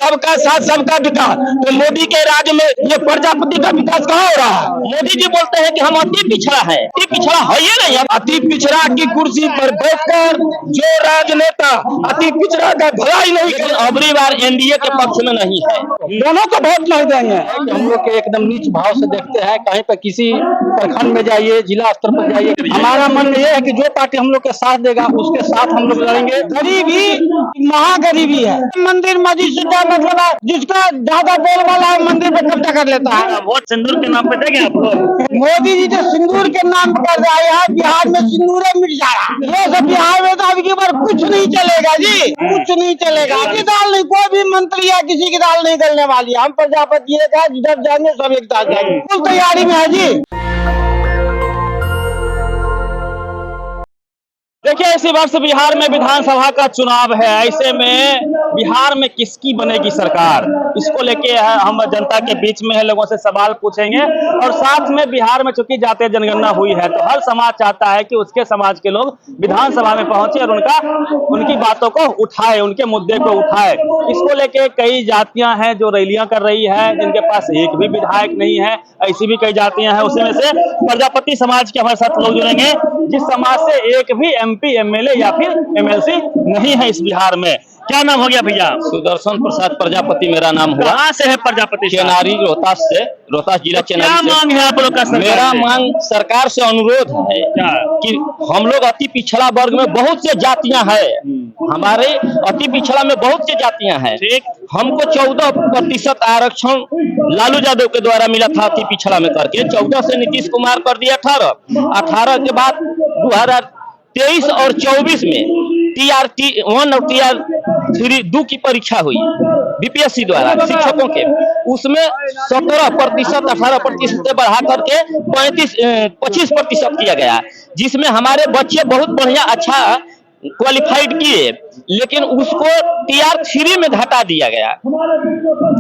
सबका साथ सबका विकास। तो मोदी के राज्य में ये प्रजापति का विकास कहाँ हो रहा है? मोदी जी बोलते हैं कि हम अति पिछड़ा है, अति पिछड़ा है ही नहीं। अति पिछड़ा की कुर्सी पर बैठकर जो राजनेता अति पिछड़ा का भलाई नहीं, लेकिन अबरी बार एनडीए के पक्ष में नहीं है, दोनों को वोट नहीं देंगे। हम लोग के एकदम नीच भाव से देखते हैं, कहीं पे किसी प्रखंड में जाइए, जिला स्तर पर जाइए, हमारा मन ये है कि जो पार्टी हम लोग के साथ देगा उसके साथ हम लोग लड़ेंगे। गरीबी महागरीबी है। मंदिर मस्जिद से क्या मतलब है? जिसका ज्यादा बोल वाला है मंदिर पे कब्जा कर लेता है। वोट सिंदूर के नाम पे देंगे आपको? मोदी जी जो सिंदूर के नाम कर रहे हैं, बिहार में सिंदूर मिट जा रहा है। ये सब बिहार में तो अब की बार कुछ नहीं चलेगा जी, कुछ नहीं चलेगा। किसी की दाल नहीं, कोई भी मंत्री या किसी की दाल नहीं गलने वाली है। हम प्रजापति एक है, जिधर जाएंगे सब एक साथ जाएंगे, फुल तैयारी में है जी। देखिए, इसी वर्ष बिहार में विधानसभा का चुनाव है। ऐसे में बिहार में किसकी बनेगी सरकार, इसको लेके हम जनता के बीच में है, लोगों से सवाल पूछेंगे। और साथ में बिहार में चूंकि जातीय जनगणना हुई है तो हर समाज चाहता है कि उसके समाज के लोग विधानसभा में पहुंचे और उनकी बातों को उठाए, उनके मुद्दे को उठाए। इसको लेके कई जातियां हैं जो रैलियां कर रही है, जिनके पास एक भी विधायक नहीं है। ऐसी भी कई जातियां हैं। उसी में से प्रजापति समाज के हमारे साथ लोग जुड़ेंगे, जिस समाज से एक भी एमपी, एमएलए या फिर एमएलसी नहीं है इस बिहार में। क्या नाम हो गया भैया? सुदर्शन प्रसाद प्रजापति मेरा नाम हुआ। कहाँ से है प्रजापति? चेनारी, रोहतास से, रोहतास जिला चेनारी से। क्या मांग है आप लोग का सरकार? मेरा मांग सरकार से अनुरोध है कि हम लोग अति पिछड़ा वर्ग में बहुत से जातियां हैं, हमारे अति पिछड़ा में बहुत से जातियां हैं। ठीक, हमको 14% आरक्षण लालू यादव के द्वारा मिला था अति पिछड़ा में करके। 14 से नीतीश कुमार कर दिया 18 के बाद 2023 और 24 में TRT1 और TR2 की परीक्षा हुई बीपीएससी द्वारा शिक्षकों के। उसमें 17%, 18% से बढ़ा करके 25% किया गया, जिसमें हमारे बच्चे बहुत बढ़िया अच्छा क्वालिफाइड किए, लेकिन उसको TR3 में घटा दिया गया,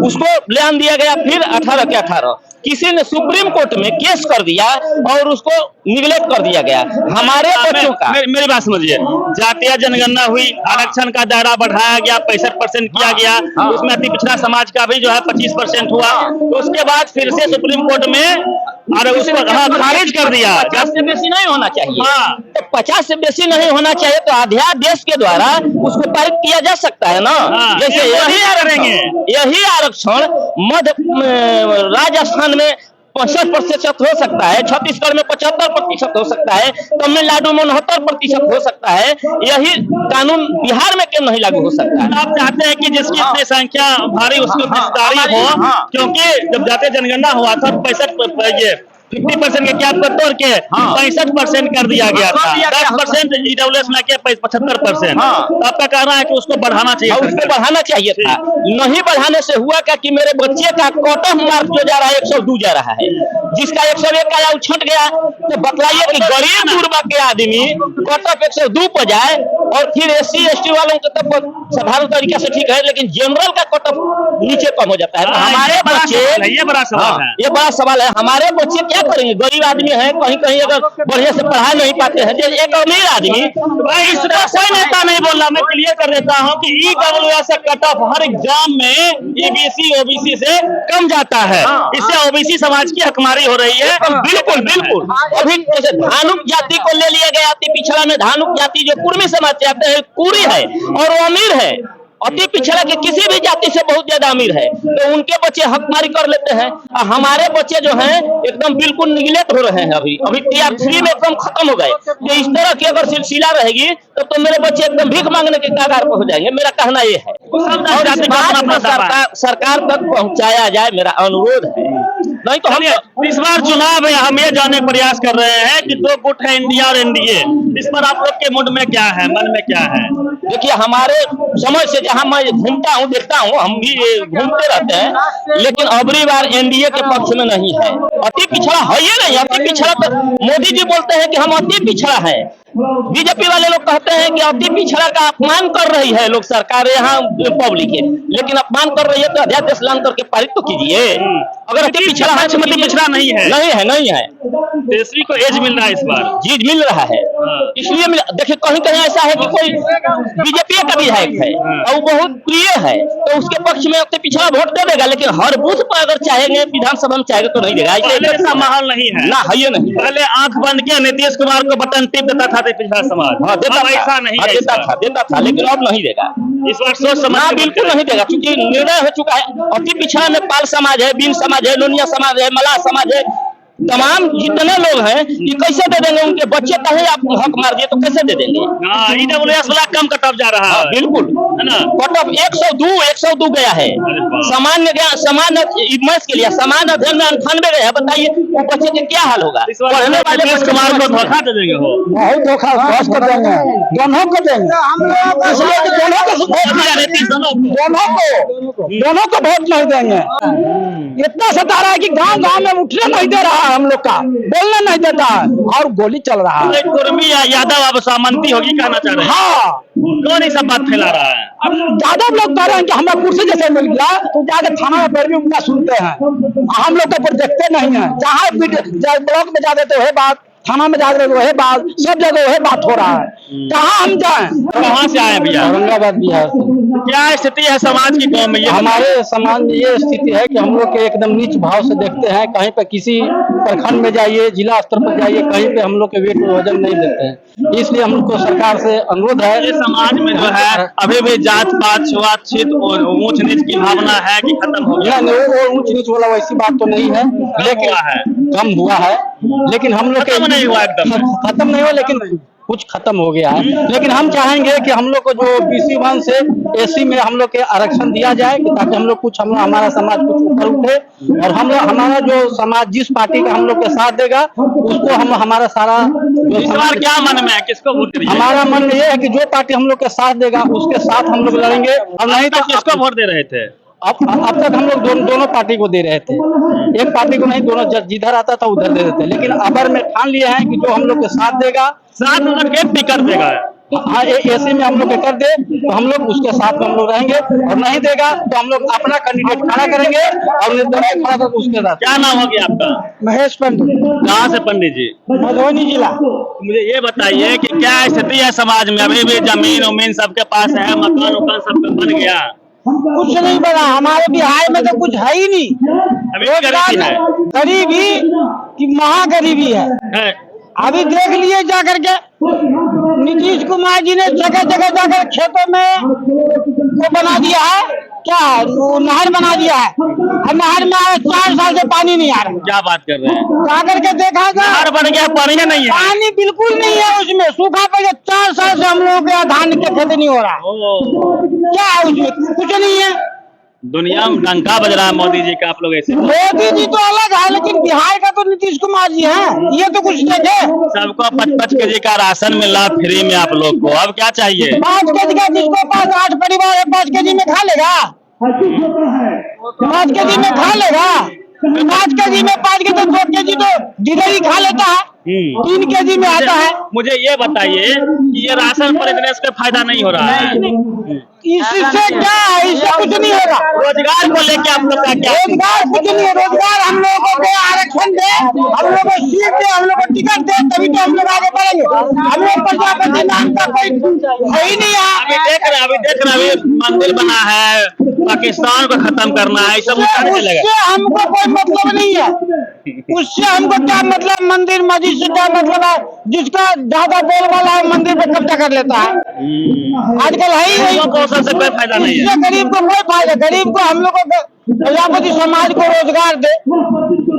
उसको बयान दिया गया फिर 18 के 18। किसी ने सुप्रीम कोर्ट में केस कर दिया और उसको निगलेक्ट कर दिया गया। हमारे बच्चों का मेरी बात समझिए, जातीय जनगणना हुई, आरक्षण का दायरा बढ़ाया गया, 65% किया गया, उसमें अति पिछड़ा समाज का भी जो है 25% हुआ। तो उसके बाद फिर से सुप्रीम कोर्ट में अरे उसको खारिज कर दिया। 50 से बेसी नहीं होना चाहिए। हाँ। तो 50 से बेसी नहीं होना चाहिए तो अध्यादेश के द्वारा उसको पारित किया जा सकता है ना। हाँ। जैसे यही आरक्षण मध्य राजस्थान में 65% हो सकता है, छत्तीसगढ़ में 75% हो सकता है, तमिलनाडु में 69% हो सकता है। यही कानून बिहार में क्यों नहीं लागू हो सकता है? आप चाहते हैं कि जिसकी अपनी संख्या भारी उसकी हिस्सेदारी हो, क्योंकि जब जातीय जनगणना हुआ था 50% के कैप को तोड़ के 65% कर दिया गया था। 10% ईडब्ल्यूएस में के 75%। आपका कहना है कि उसको बढ़ाना चाहिए, उसको बढ़ाना चाहिए था। नहीं बढ़ाने से हुआ क्या कि मेरे बच्चे का कट ऑफ मार्क जो जा रहा है 102 जा रहा है, जिसका 101 आया वो छट गया। तो बतलाइए कि गरीब गुरबा के आदमी कट ऑफ 102 पर जाए और फिर SC ST वालों के तब साधारण तरीके से ठीक है, लेकिन जनरल का कट ऑफ नीचे कम हो जाता है। तो हमारे बच्चे, ये बड़ा सवाल है, ये बड़ा सवाल है। हमारे बच्चे क्या करेंगे? गरीब आदमी है, कहीं कहीं अगर बढ़िया से पढ़ा नहीं पाते हैं। एक अमीर आदमी, इसका कोई नेता नहीं बोल रहा, मैं क्लियर कर देता हूँ कि ईडब्ल्यूएस से कट ऑफ हर एग्जाम में EBC OBC से कम जाता है। इससे OBC समाज की हकमारी हो रही है। बिल्कुल बिल्कुल। अभी जैसे धानुक जाति को ले लिया गया, अति पिछड़ा में धानुक जाति जो कुर्मी समाज से आते हैं, कुरी है और वो अमीर है। अति पिछड़ा के किसी भी जाति से बहुत ज्यादा अमीर है, तो उनके बच्चे हकमारी कर लेते हैं। और हमारे बच्चे जो हैं एकदम बिल्कुल निगलेक्ट हो रहे हैं। अभी TR3 में एकदम खत्म हो गए। तो इस तरह की अगर सिलसिला रहेगी तो मेरे बच्चे एकदम भीख मांगने के कगार पर हो जाएंगे। मेरा कहना ये है और इस बात को सरकार तक पहुंचाया जाए, मेरा अनुरोध है। नहीं तो हम इस बार चुनाव में हम ये जानने का प्रयास कर रहे हैं कि दो गुट है, इंडिया और एनडीए। इस पर आप लोग के मूड में क्या है, मन में क्या है? देखिए, हमारे समझ से जहाँ मैं घूमता हूँ, देखता हूँ, हम भी घूमते रहते हैं, लेकिन अबरी बार एनडीए के पक्ष में नहीं है। अति पिछड़ा है ही नहीं। अति पिछड़ा तो मोदी जी बोलते हैं कि हम अति पिछड़ा है, बीजेपी वाले लोग कहते हैं कि अति पिछड़ा का अपमान कर रही है लोग सरकार यहाँ पब्लिक है, लेकिन अपमान कर रही है तो अध्यादेश लान करके पारित तो कीजिए। अगर अति पिछड़ा है तो अति पिछड़ा नहीं है। नहीं है तेजस्वी को एज मिल रहा है इस बार। जी मिल रहा है, इसलिए देखिए कहीं कहीं ऐसा है कि कोई बीजेपी का विधायक है और वो बहुत प्रिय है तो उसके पक्ष में अति पिछड़ा वोट दे देगा, लेकिन हर बूथ पर अगर चाहेंगे विधानसभा में चाहेगा तो नहीं देगा। ऐसा माहौल नहीं है ना, है ये नहीं। पहले आंख बंद किया नीतीश कुमार को बटन टिप देता था पिछड़ा समाज। हाँ देता अब ऐसा नहीं है। देता था लेकिन अब नहीं देगा इस बार सोच समझ ना, के बिल्कुल नहीं देगा, क्योंकि निर्णय हो चुका है। अति पिछड़ा में पाल समाज है, बीन समाज है, लोनिया समाज है, मलाह समाज है, तमाम जितने लोग हैं ये कैसे दे देंगे? उनके बच्चे कहीं आप हक मार दिए तो कैसे दे देंगे? ईडब्ल्यूएस वाला कम कटअप जा रहा है। बिल्कुल है ना, कटअप 102 गया है। सामान्य मैथ के लिए सामान्य अध्ययन में 98 गया है। बताइए वो बच्चे के क्या हाल होगा? पढ़ने वाले नीतीश कुमार को धोखा दे देंगे हो। बहुत धोखा कर देंगे, दोनों को देंगे, दोनों को वोट नहीं देंगे। इतना सता रहा है कि गांव गांव में उठने नहीं दे रहा है, हम लोग का बोलने नहीं देता है और गोली चल रहा है। कुर्मी या यादव अब सामंती होगी कहना चाह रहे हैं। हाँ, कौन ये सब बात फैला रहा है? यादव लोग कह रहे हैं कि हमें कुर्सी जैसे मिल गया तो जाके थाना में पैरवी उनका सुनते हैं, हम लोग को देखते नहीं है। जहाँ ब्लॉक में जा देते वही बात, थाना में जा रहे वही बात, सब जगह वही बात हो रहा है। कहाँ हम जाएं? कहाँ से आए भैया? औरंगाबाद बिहार से। क्या स्थिति है समाज की गाँव में? ये हमारे समाज में ये स्थिति है कि हम लोग के एकदम नीच भाव से देखते हैं। कहीं पे किसी प्रखंड में जाइए, जिला स्तर पर जाइए, कहीं पे हम लोग के वेट वजन नहीं देते हैं। इसलिए हम लोग को सरकार से अनुरोध है, ये समाज में जो है अभी भी जात पात छुआछूत और ऊंच नीच की भावना है कि खत्म हो गया? वो ऊंच नीच वाला वैसी बात तो नहीं है, लेकिन कम हुआ है। लेकिन हम लोग खत्म नहीं हुआ, एकदम खत्म नहीं हुआ, लेकिन कुछ खत्म हो गया है। लेकिन हम चाहेंगे कि हम लोग को जो BC 1 से SC में हम लोग के आरक्षण दिया जाए, ताकि हम लोग कुछ हमारा समाज कुछ ऊपर उठे और हम लोग हमारा जो समाज जिस पार्टी का हम लोग के साथ देगा उसको हम हमारा सारा इस बार क्या मन में है, किसको वोट देंगे? हमारा मन में ये है कि जो पार्टी हम लोग के साथ देगा उसके साथ हम लोग लड़ेंगे, और नहीं तो किसको वोट दे रहे थे? अब तक हम लोग दोनों पार्टी को दे रहे थे, एक पार्टी को नहीं, दोनों जिधर आता था उधर दे देते। लेकिन अबर में ठान लिए हैं कि जो हम लोग के साथ देगा, साथ में एक भी कर देगा। हाँ, ऐसे में हम लोग कर दे तो हम लोग उसके साथ में हम लोग रहेंगे, और नहीं देगा तो हम लोग अपना कैंडिडेट खड़ा करेंगे और निर्दलीय खड़ा करके उसके साथ। क्या नाम हो गया आपका? महेश पंडित। कहाँ से पंडित जी? मधुबनी जिला। मुझे ये बताइए कि क्या स्थिति है समाज में? अभी भी जमीन उमीन सबके पास है, मकान उकान सबका बन गया? कुछ नहीं बना हमारे बिहार में, तो कुछ है ही नहीं। अभी गरीबी है, गरीबी कि महागरीबी है। अभी देख लिए जा करके नीतीश कुमार जी ने जगह जगह जाकर खेतों में वो बना दिया है, क्या नहर बना दिया है, और नहर में 4 साल से पानी नहीं आ रहा। क्या बात कर रहे हैं? जा करके देखा था, नहर बन गया, पानी नहीं है, पानी बिल्कुल नहीं है उसमें, सूखा पड़ गया। 4 साल से हम लोगों के यहाँ धान की खेती नहीं हो रहा है। क्या है उसमें? कुछ नहीं है। दुनिया में डंका बज रहा है मोदी जी का। आप लोग ऐसे, मोदी जी तो अलग है, लेकिन बिहार का तो नीतीश कुमार जी हैं, ये तो कुछ देखे। सबको 5-5 केजी का राशन मिला फ्री में आप लोग को, अब क्या चाहिए? 5 केजी का, जिसको पास 8 परिवार है 5 केजी में खा लेगा, 5 केजी में खा लेगा। 5 केजी में 5 केजी तो 2 केजी तो डिलीवरी खा लेता है, 3 केजी में आता है। मुझे ये बताइए कि ये राशन पर इतने इसका फायदा नहीं हो रहा है, इससे क्या है? इससे कुछ नहीं होगा। रोजगार को लेके आप लोग का क्या? रोजगार कुछ नहीं है। रोजगार हम लोगों को आरक्षण दे, हम लोग को सीट दे, हम लोग को टिकट दे, तभी तो हम लोग आगे बढ़ेंगे। हम लोग प्रजापति नाम का कोई है ही नहीं है। अभी देख रहे अभी मंदिर बना है, पाकिस्तान को खत्म करना है, सब उससे हमको कोई मतलब नहीं है। उससे हमको क्या मतलब? मंदिर मस्जिद से क्या मतलब है? जिसका ज्यादा बोल वाला है मंदिर पे कब्जा कर लेता है। आजकल है ही नहीं, से कोई फायदा नहीं है। इससे गरीब को कोई फायदा। गरीब को हम लोग को प्रजापति समाज को रोजगार दे,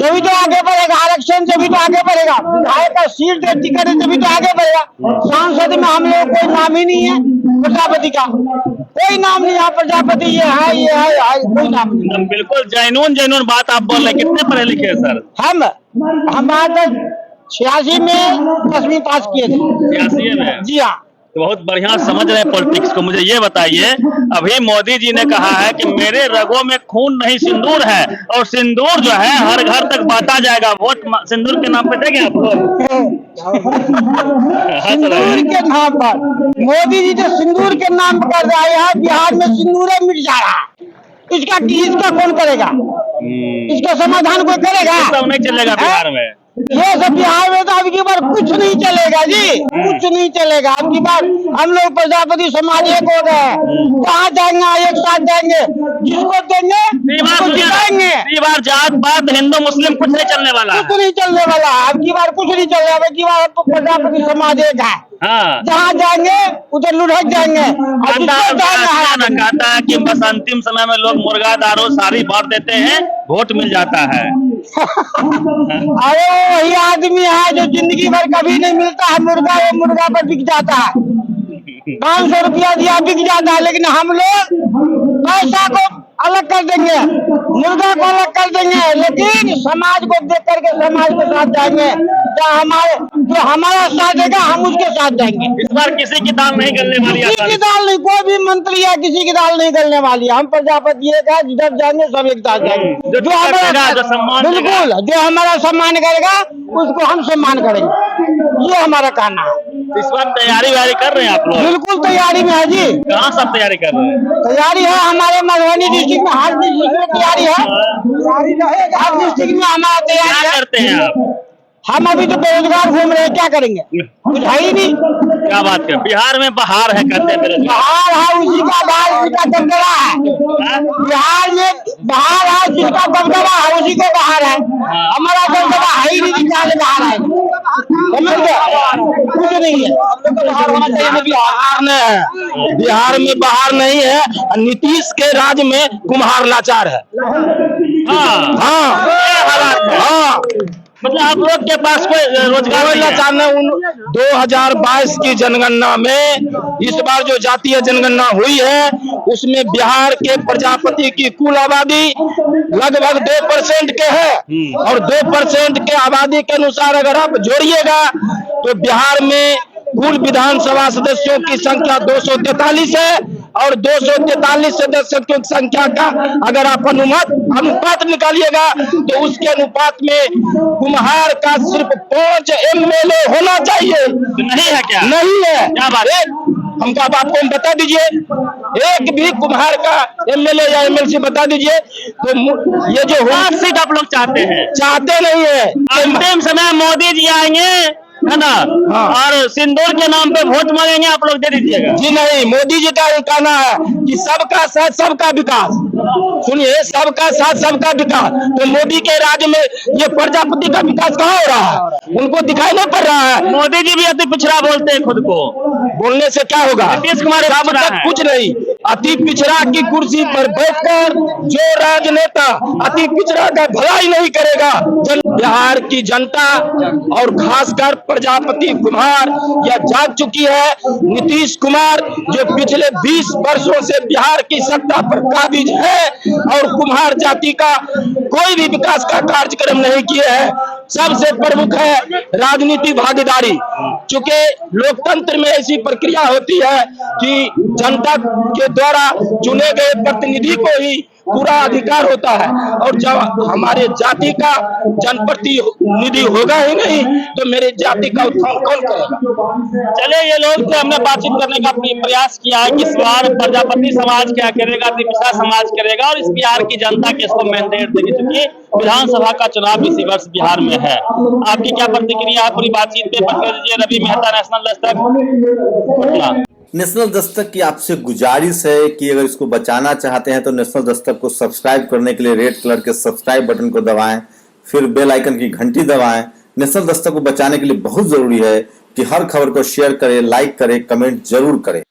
जभी तो आगे बढ़ेगा। आरक्षण जभी तो आगे बढ़ेगा। विधायक का सीट दे, टिकट दे, जभी तो आगे बढ़ेगा। सांसद में हम लोग कोई नाम ही नहीं है प्रजापति का, कोई नाम नहीं है। प्रजापति ये है कोई नाम नहीं। बिल्कुल जेन्युइन बात आप बोल रहे हैं। कितने पढ़े लिखे हैं सर? हम 86 में 10वीं पास किए थे। 86 में? जी हाँ। तो बहुत बढ़िया समझ रहे हैं पॉलिटिक्स को। मुझे ये बताइए, अभी मोदी जी ने कहा है कि मेरे रगों में खून नहीं सिंदूर है, और सिंदूर जो है हर घर तक बांटा जाएगा। वोट सिंदूर के नाम पे देंगे आप लोग? सिंदूर के नाम पर मोदी जी तो सिंदूर के नाम पर कर रहा है। यहाँ बिहार में सिंदूर मिट जा रहा है, इसका कौन करेगा? इसका समाधान कोई करेगा? सब नहीं चलेगा बिहार में। ये सब बिहार में तो अब की बार कुछ नहीं चलेगा जी, कुछ नहीं चलेगा। अब की बार हम लोग प्रजापति समाज एक हो गए, कहाँ जाएंगे? एक साथ जाएंगे, जिसको देंगे उसको जिताएंगे। बार जात पात हिंदू मुस्लिम कुछ नहीं चलने वाला, कुछ नहीं चलने वाला। अब की बार कुछ नहीं चल रहा। अब की बार प्रजापति समाज एक है। हाँ, जहाँ जाएंगे उधर लुढ़क जाएंगे। कहता है कि बस अंतिम समय में लोग मुर्गा दारू सारी बांट देते हैं, वोट मिल जाता है। अरे वो वही आदमी है जो जिंदगी भर कभी नहीं मिलता है मुर्गा, वो मुर्गा पर बिक जाता है। 500 रुपया दिया बिक जाता है। लेकिन हम लोग पैसा को अलग कर देंगे, मुर्गा को अलग कर देंगे, लेकिन समाज को देख करके समाज के साथ जाएंगे। जो हमारा साथ देगा हम उसके साथ जाएंगे। इस बार किसी की दाल नहीं गलने वाली है, किसी की दाल नहीं, कोई भी मंत्री है किसी की दाल नहीं गलने वाली है। हम प्रजापति एक है, जिधर जाएंगे सब एक साथ जाएंगे। जो हमारा बिल्कुल जो हमारा सम्मान करेगा उसको हम सम्मान करेंगे, ये हमारा कहना है। इस बार तैयारी व्यारी कर रहे हैं आप लोग? बिल्कुल तैयारी में है जी। कहाँ सब तैयारी कर रहे हैं? तैयारी है हमारे मधुबनी डिस्ट्रिक्ट में, हर डिस्ट्रिक्ट में तैयारी है। हर डिस्ट्रिक्ट में हमारा तैयारी क्या है। करते हैं आप? हम अभी तो बेरोजगार घूम रहे हैं, क्या करेंगे? कुछ है ही नहीं। क्या बात कर, बिहार में बहार है कहते हैं। बहार है, उसी का बाल जिसका दबदबा है। बिहार में बहार है, जिसका दबदबा है उसी को बहार है। हमारा दबदबा है ही नहीं, क्या बहार है? समझ गए? कुछ नहीं है। बिहार होना चाहिए। बिहार में है, बिहार में बाहर नहीं है। नीतीश के राज में कुम्हार लाचार है। हाँ हाँ, मतलब आप लोग के पास कोई रोजगार नहीं है? लाचार ने 2022 की जनगणना में इस बार जो जातीय जनगणना हुई है उसमें बिहार के प्रजापति की कुल आबादी लगभग 2% के है, और 2% के आबादी के अनुसार अगर आप जोड़िएगा तो बिहार में कुल विधानसभा सदस्यों की संख्या 243 है, और 243 सदस्यों की संख्या का अगर आप अनुपात निकालिएगा तो उसके अनुपात में कुम्हार का सिर्फ 5 MLA होना चाहिए। नहीं है क्या? नहीं है। क्या बात है? हमका आपको बता दीजिए, एक भी कुम्हार का MLA या MLC बता दीजिए। तो ये जो सीट आप लोग चाहते हैं? चाहते नहीं है। अंतिम समय मोदी जी आएंगे है ना, हाँ। और सिंदूर के नाम पे वोट मांगेंगे, आप लोग दे दीजिएगा? जी नहीं, मोदी जी का ये कहना है कि सबका साथ सबका विकास। सुनिए, सबका साथ सबका विकास। तो मोदी के राज्य में ये प्रजापति का विकास कहाँ हो रहा है? उनको दिखाई नहीं पड़ रहा है। मोदी जी भी अति पिछड़ा बोलते हैं खुद को, बोलने से क्या होगा? नीतीश कुमार अब तक कुछ नहीं। अति पिछड़ा की कुर्सी पर बैठकर जो राजनेता अति पिछड़ा का भलाई नहीं करेगा, बिहार की जनता और खासकर प्रजापति कुमार यह जाग चुकी है। नीतीश कुमार जो पिछले 20 वर्षों से बिहार की सत्ता पर काबिज है और कुम्हार जाति का कोई भी विकास का कार्यक्रम नहीं किए हैं। सबसे प्रमुख है राजनीति भागीदारी। चूंकि लोकतंत्र में ऐसी प्रक्रिया होती है कि जनता के द्वारा चुने गए प्रतिनिधि को ही पूरा अधिकार होता है, और जब हमारे जाति का जनप्रतिनिधि होगा ही नहीं तो मेरे जाति का उत्थान कौन करेगा? चले, ये लोग तो हमने बातचीत करने का प्रयास किया है कि इस बार प्रजापति समाज क्या करेगा, पिछड़ा समाज करेगा, और इस बिहार की जनता किसको मैंडेट देगी, क्योंकि विधानसभा का चुनाव इसी वर्ष बिहार में है। आपकी क्या प्रतिक्रिया है पूरी बातचीत पे? रवि मेहता, नेशनल दस्तक। नेशनल दस्तक की आपसे गुजारिश है कि अगर इसको बचाना चाहते हैं तो नेशनल दस्तक को सब्सक्राइब करने के लिए रेड कलर के सब्सक्राइब बटन को दबाएं, फिर बेल आइकन की घंटी दबाएं। नेशनल दस्तक को बचाने के लिए बहुत जरूरी है कि हर खबर को शेयर करें, लाइक करें, कमेंट जरूर करें।